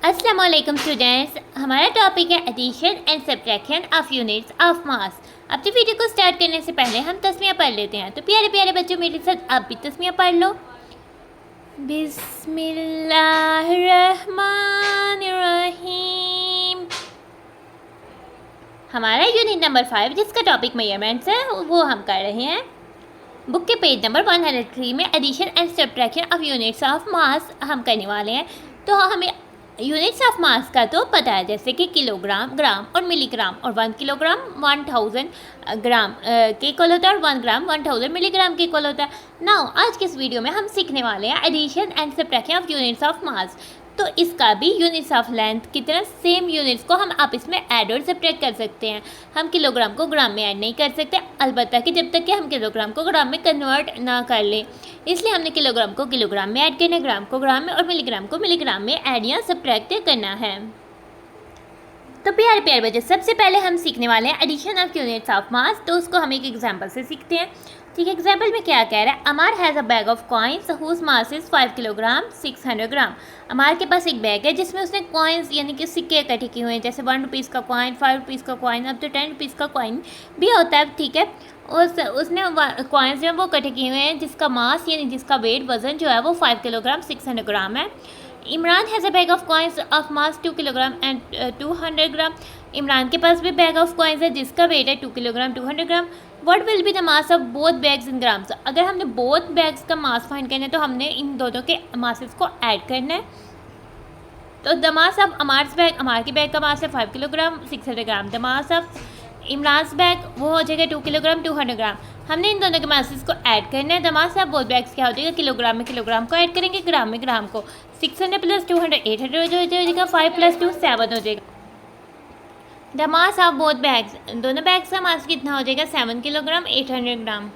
अस्सलाम वालेकुम स्टूडेंट्स, हमारा टॉपिक है addition and subtraction of units of mass. अपनी वीडियो को स्टार्ट करने से पहले हम तस्मिया पढ़ लेते हैं। तो प्यारे प्यारे बच्चों, मेरे साथ आप भी तस्मिया पढ़ लो। बिस्मिल्लाहिर्रहमानिर्रहीम। हमारा यूनिट नंबर 5 जिसका टॉपिक मेजरमेंट्स है वो हम कर रहे हैं। बुक के पेज नंबर 103 में addition and subtraction of units of mass हम करने वाले हैं। तो हमें यूनिट्स ऑफ मास का तो पता है, जैसे कि किलोग्राम, ग्राम और मिलीग्राम, और 1 किलोग्राम 1000 ग्राम के इक्वल होता है और 1 ग्राम 1000 मिलीग्राम के इक्वल होता है। नाउ आज के इस वीडियो में हम सीखने वाले हैं addition and subtraction of units of mass. तो इसका भी यूनिट्स ऑफ लेंथ की तरह सेम यूनिट्स को हम आपस में ऐड और सब्ट्रैक्ट कर सकते हैं। हम किलोग्राम को ग्राम में ऐड नहीं कर सकते, अलबत्ता कि जब तक कि हम किलोग्राम को ग्राम में कन्वर्ट ना कर लें। इसलिए हमने किलोग्राम को किलोग्राम में ऐड करना है, ग्राम को ग्राम में और मिलीग्राम को मिलीग्राम में ऐड या सब्ट्रैक्ट करना है। तो प्यारे प्यारे बच्चे, सबसे पहले हम सीखने वाले हैं addition of units of mass. तो उसको हम एक एग्जांपल से सीखते हैं। ठीक है, एग्जाम्पल में क्या कह रहा है, Amar has a bag of coins whose mass is 5 kilogram 600 gram. Amar के पास एक बैग है जिसमें उसने कॉइन्स यानी कि सिक्के इकट्ठे किए हुए हैं, जैसे 1 रुपीज़ का कॉइन, 5 रुपीज़ का कॉइन, अब तो 10 रुपीज़ का कॉइन भी होता है। ठीक है, उसने कॉइन्स जो है वो इकट्ठे किए हुए हैं जिसका मास यानी जिसका वेट वजन जो है वो 5 किलोग्राम 600 ग्राम है। Imran has a bag of coins of mass 2 kilogram and 200 ग्राम। इमरान के पास भी बैग ऑफ कॉइन्स है जिसका वेट है 2 kilogram 200 gram. What will be the mass of both bags in grams. अगर हमने बोथ बैग्स का मास फाइंड करना है तो हमने इन दोनों के मासेस को ऐड करना है। तो द मास ऑफ अमार के बैग का मास है 5 kilogram 600 gram. The mass of Imran's bag वो हो जाएगा 2 किलोग्राम 200 ग्राम। हमने इन दोनों के मासेस को ऐड करना है। The mass of both bags क्या हो जाएगा, किलोग्राम में किलोग्राम को ऐड करेंगे, ग्राम में ग्राम को। 600 + 200 800 हो जाएगा, 5 + 2 7 हो जाएगा। The mass of both bags, दोनों बैग्स का मास कितना हो जाएगा, 7 किलोग्राम 800 ग्राम।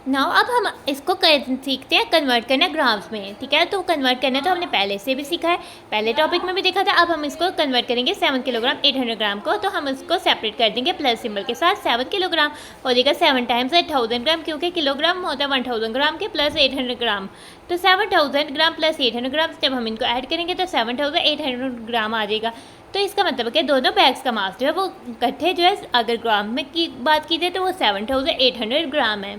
नाउ अब हम इसको सीखते हैं कन्वर्ट करना ग्राम्स में। ठीक है, तो कन्वर्ट करना तो हमने पहले से भी सीखा है, पहले टॉपिक में भी देखा था। अब हम इसको कन्वर्ट करेंगे 7 किलोग्राम 800 ग्राम को। तो हम इसको सेपरेट कर देंगे प्लस सिंबल के साथ। 7 किलोग्राम हो जाएगा 7 टाइम्स 1000 ग्राम, क्योंकि किलोग्राम होता है 1000 ग्राम के प्लस 800 ग्राम। तो 7000 ग्राम प्लस 800 ग्राम, जब हम इनको ऐड करेंगे तो 7800 ग्राम आ जाएगा। तो इसका मतलब है कि दोनों बैग्स का मास जो है वो इकट्ठे जो है, अगर ग्राम में की बात की जाए तो वो 7800 ग्राम है।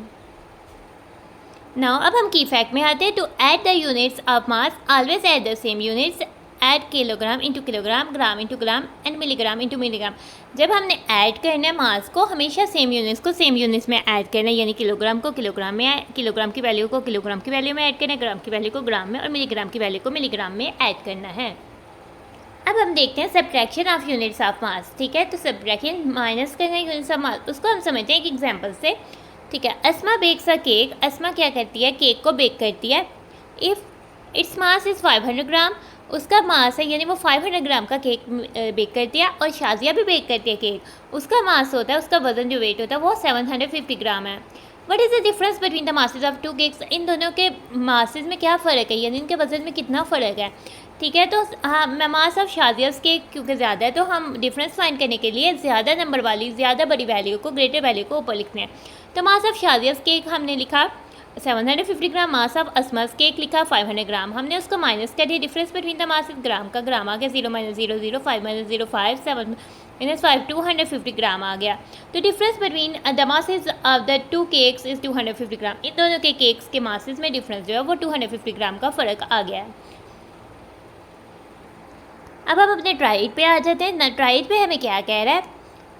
नाउ अब हम की फैक्ट में आते हैं। To add the units of mass always add the same units. Add kilogram into kilogram, gram into gram and milligram into milligram. जब हमने ऐड करना है मास को, हमेशा सेम यूनिट्स को सेम यूनिट्स में ऐड करना है, यानी किलोग्राम को किलोग्राम में, किलोग्राम की वैल्यू को किलोग्राम की वैल्यू में ऐड करना है, ग्राम की वैल्यू को ग्राम में और मिलीग्राम की वैल्यू को मिलीग्राम में ऐड करना है। अब हम देखते हैं सब्ट्रैक्शन ऑफ यूनिट्स ऑफ मास। ठीक है, तो सब्ट्रैक्शन माइनस करना है यूनिट्स ऑफ मास, उसको हम समझते हैं एक एग्जाम्पल से। ठीक है, अस्मा बेक्स अ केक। अस्मा क्या करती है, केक को बेक करती है। इफ़ इट्स मास इज़ 500 ग्राम, उसका मास है यानी वो 500 ग्राम का केक बेक करती है। और शाजिया भी बेक करती है केक, उसका मास होता है, उसका वजन जो वेट होता है वो 750 ग्राम है। What is the difference between the masses of 2 cakes. इन दोनों के मासेज में क्या फ़र्क है, यानी इनके वजन में कितना फ़र्क है। ठीक है, तो हाँ, मास ऑफ शाजियास केक क्योंकि ज़्यादा है तो हम डिफरेंस फाइंड करने के लिए ज़्यादा नंबर वाली ज़्यादा बड़ी वैल्यू को, ग्रेटर वैल्यू को ऊपर लिखते हैं। तो मास ऑफ शाजियास केक हमने लिखा 750 ग्राम, मास ऑफ असमास केक लिखा 500 ग्राम। हमने उसको माइनस कर दिया, डिफरेंस बिटवीन द मास ग्राम का ग्राम आ गया, 0 - 0 0 5 - 0 5 7 - 5 250 ग्राम आ गया। तो difference between the masses of the 2 cakes is 250 ग्राम। इन दोनों के केक्स के मासेज में डिफरेंस जो है वो 250 ग्राम का फ़र्क आ गया है। अब हम अपने ट्राइड पे आ जाते हैं। ट्राइड पे हमें क्या कह रहा है,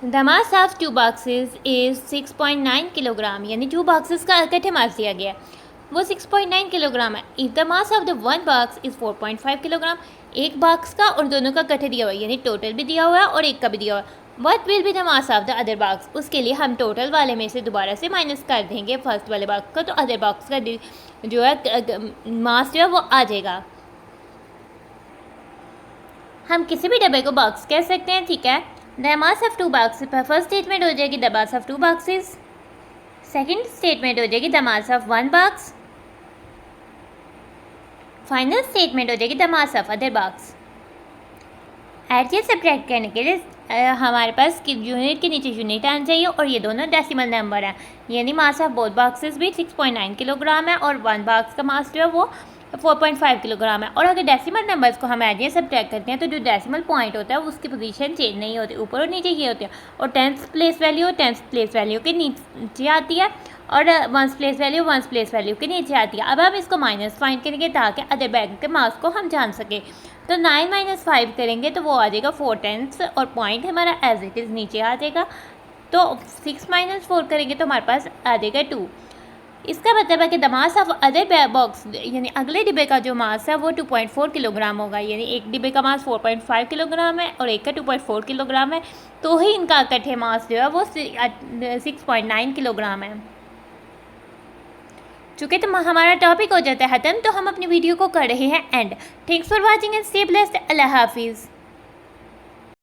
the mass of 2 boxes is 6.9 kilogram, यानी 2 बॉक्सेस का इकट्ठे मास दिया गया है वो 6.9 किलोग्राम है। If the mass of the 1 box is 4.5 kilogram, एक बॉक्स का और दोनों का इकट्ठे दिया हुआ है, यानी टोटल भी दिया हुआ है और एक का भी दिया हुआ है। What will be the mass of the other box. उसके लिए हम टोटल वाले में से दोबारा से माइनस कर देंगे फर्स्ट वाले बॉक्स का, तो अदर बॉक्स का जो है मास जो है वो आ जाएगा। हम किसी भी डब्बे को बॉक्स कह सकते हैं। ठीक है, the mass of 2 boxes, first statement हो जाएगी the mass of 2 boxes. Second statement हो जाएगी the mass of 1 box. Final statement हो जाएगी the mass of other box. Add या सब्ट्रैक्ट करने के लिए हमारे पास यूनिट के नीचे यूनिट आना चाहिए और ये दोनों डेसिमल नंबर हैं, यानी मास ऑफ बोथ बॉक्सेस भी 6.9 किलोग्राम है और 1 बॉक्स का मास जो है वो 4.5 किलोग्राम है। और अगर डेसिमल नंबर्स को हम ऐड या सब्ट्रैक्ट करते हैं तो जो डेसिमल पॉइंट होता है उसकी पोजीशन चेंज नहीं होती, ऊपर और नीचे ये होती है। और 10th प्लेस वैल्यू के नीचे आती है और 1st प्लेस वैल्यू के नीचे आती है। अब हम इसको माइनस फाइंड करेंगे ताकि अदर बैग के मार्क्स को हम जान सकें। तो 9 - 5 करेंगे तो वो आ जाएगा 4/10 और पॉइंट हमारा एज इट इज़ नीचे आ जाएगा। तो 6 - 4 करेंगे तो हमारे पास आ जाएगा 2। इसका मतलब है कि the mass of other box यानी अगले डिब्बे का जो मास है वो 2.4 किलोग्राम होगा। यानी एक डिब्बे का मास 4.5 किलोग्राम है और एक का 2.4 किलोग्राम है, तो ही इनका इकट्ठे मास जो है वो 6.9 किलोग्राम है। चूँकि तो हमारा टॉपिक हो जाता है ख़त्म, तो हम अपनी वीडियो को कर रहे हैं and. Thanks for watching and stay blessed. अल्लाह हाफिज़।